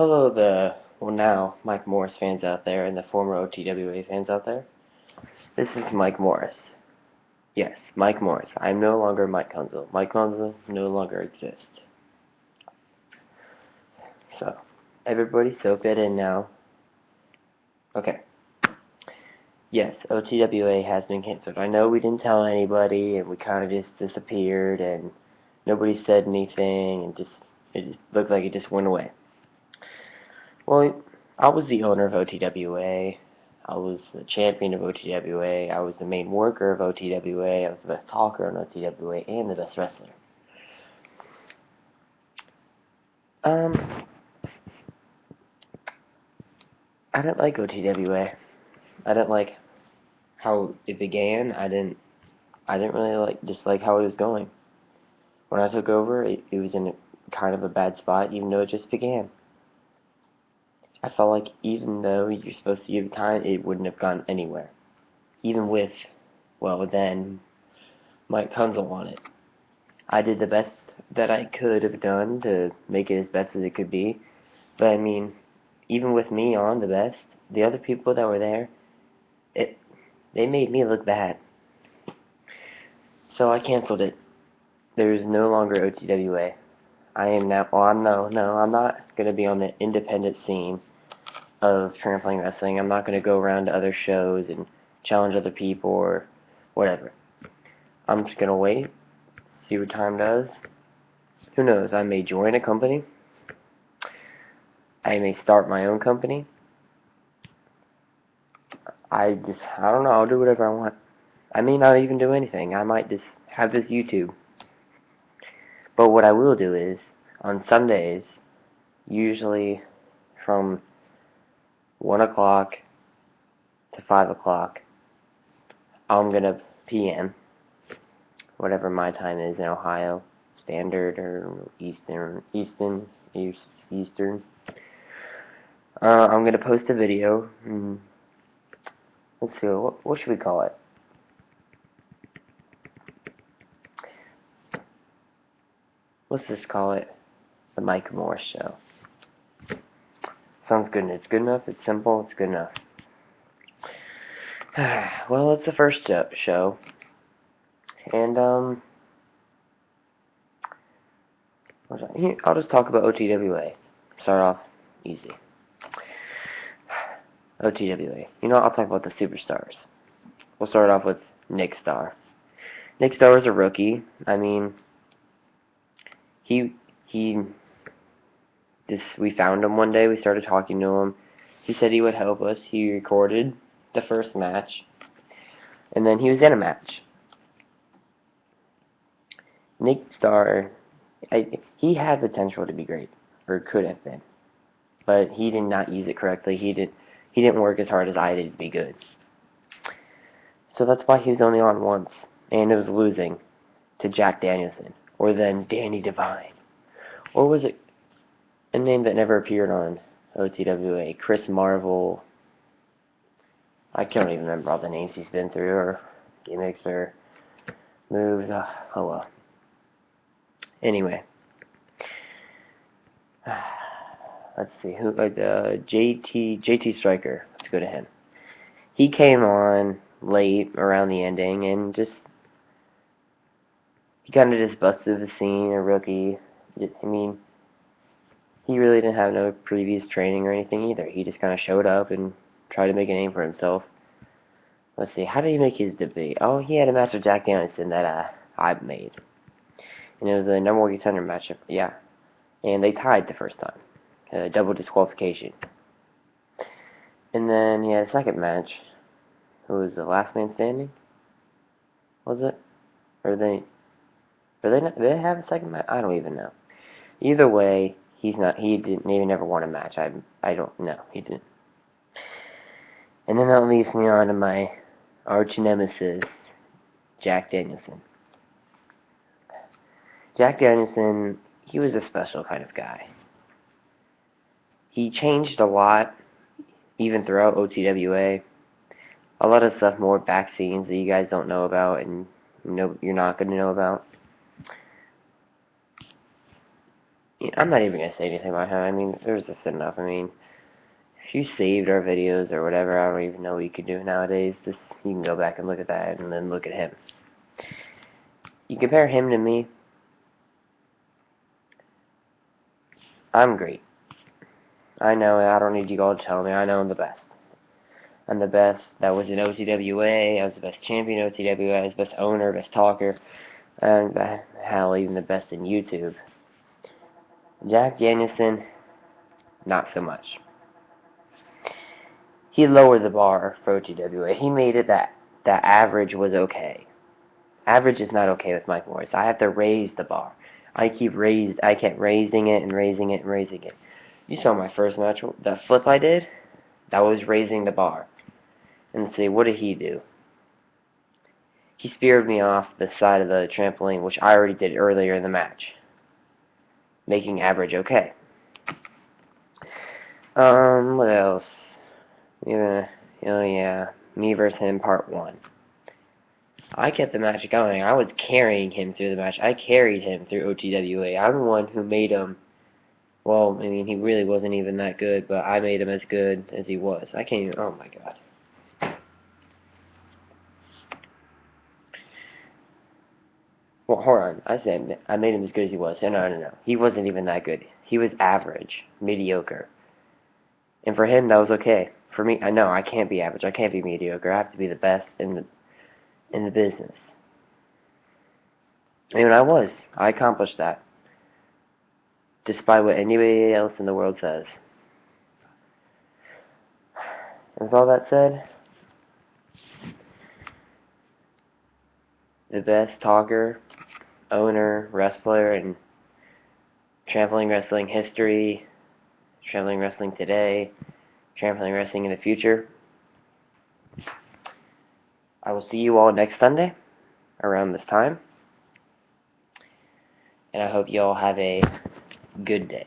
Hello, well, now Mike Morris fans out there and the former OTWA fans out there. This is Mike Morris. Yes, Mike Morris. I'm no longer Mike Kunzel. Mike Kunzel no longer exists. So, everybody soak that in now. Okay. Yes, OTWA has been canceled. I know we didn't tell anybody and we kind of just disappeared and nobody said anything and it just looked like it just went away. Well, I was the owner of OTWA. I was the champion of OTWA. I was the main worker of OTWA. I was the best talker on OTWA and the best wrestler. Um, I didn't like OTWA. I didn't like how it began. I didn't really like how it was going. When I took over, it was in kind of a bad spot, even though it just began. I felt like even though you're supposed to give time, it wouldn't have gone anywhere. Even with, well, then Mike Kunzel on it. I did the best that I could have done to make it as best as it could be. But I mean, even with me on the best, the other people that were there, it they made me look bad. So I canceled it. There is no longer OTWA. I am now. Oh, no. I'm not gonna be on the independent scene of Trampoline Wrestling. I'm not gonna go around to other shows and challenge other people or whatever. I'm just gonna wait, see what time does. Who knows? I may join a company. I may start my own company. I don't know, I'll do whatever I want. I may not even do anything. I might just have this YouTube. But what I will do is, on Sundays, usually from 1 o'clock to 5 o'clock, I'm gonna PM, whatever my time is in Ohio, Standard or Eastern. I'm gonna post a video. Let's see, what should we call it? Let's just call it the Mike Morris Show. Sounds good. It's good enough. It's simple. It's good enough. Well, it's the first show, and I'll just talk about OTWA. Start off easy. OTWA. I'll talk about the superstars. We'll start off with Nick Starr. Nick Starr was a rookie. I mean, he we found him one day. We started talking to him. He said he would help us. He recorded the first match, and then he was in a match. Nick Starr, he had potential to be great, or could have been, but he did not use it correctly. He didn't work as hard as I did to be good. So that's why he was only on once, and it was losing to Jack Danielson, or then Danny Devine, or was it a name that never appeared on OTWA? Chris Marvel. I can't even remember all the names he's been through, or gimmicks, or moves. Oh well. Anyway, let's see who. JT Striker. Let's go to him. He came on late around the ending and he kind of just busted the scene. A rookie. I mean, he really didn't have no previous training or anything either. He just kind of showed up and tried to make a name for himself. Let's see, how did he make his debut? Oh, he had a match with Jack Danielson that I made. And it was a number one contender matchup. Yeah. And they tied the first time. Double disqualification. And then he had a second match. Who was the last man standing? Was it? Or did they have a second match? I don't even know. Either way, he never won a match. I don't know. He didn't. And then that leaves me on to my arch nemesis, Jack Danielson. Jack Danielson, he was a special kind of guy. He changed a lot, even throughout OTWA. A lot of stuff, more back scenes that you guys don't know about, and you're not going to know about. I'm not even gonna say anything about him. I mean, there's just enough. I mean, if you saved our videos or whatever, I don't even know what you can do nowadays. Just you can go back and look at that and then look at him. You compare him to me, I'm great. I know I don't need you all to tell me. I know I'm the best. I'm the best that was in OTWA. I was the best champion in OTWA. I was the best owner, best talker, and hell, even the best in YouTube. Jack Danielson, not so much. He lowered the bar for OTWA. He made it that average was okay. Average is not okay with Mike Morris. I have to raise the bar. I kept raising it and raising it and raising it. You saw my first match, that flip I did? That was raising the bar. And see, what did he do? He speared me off the side of the trampoline, which I already did earlier in the match, making average okay. What else? Yeah, oh yeah, me versus him, part 1. I kept the match going. I was carrying him through the match. I carried him through OTWA. I'm the one who made him, well, I mean, he really wasn't even that good, but I made him as good as he was. I can't even, oh my god. Well, hold on. I said I made him as good as he was. No. He wasn't even that good. He was average, mediocre. And for him, that was okay. For me, I know I can't be average. I can't be mediocre. I have to be the best in the business. And I was. I accomplished that, despite what anybody else in the world says. With all that said, the best talker, owner, wrestler in trampoline wrestling history, trampoline wrestling today, trampoline wrestling in the future. I will see you all next Sunday around this time, and I hope you all have a good day.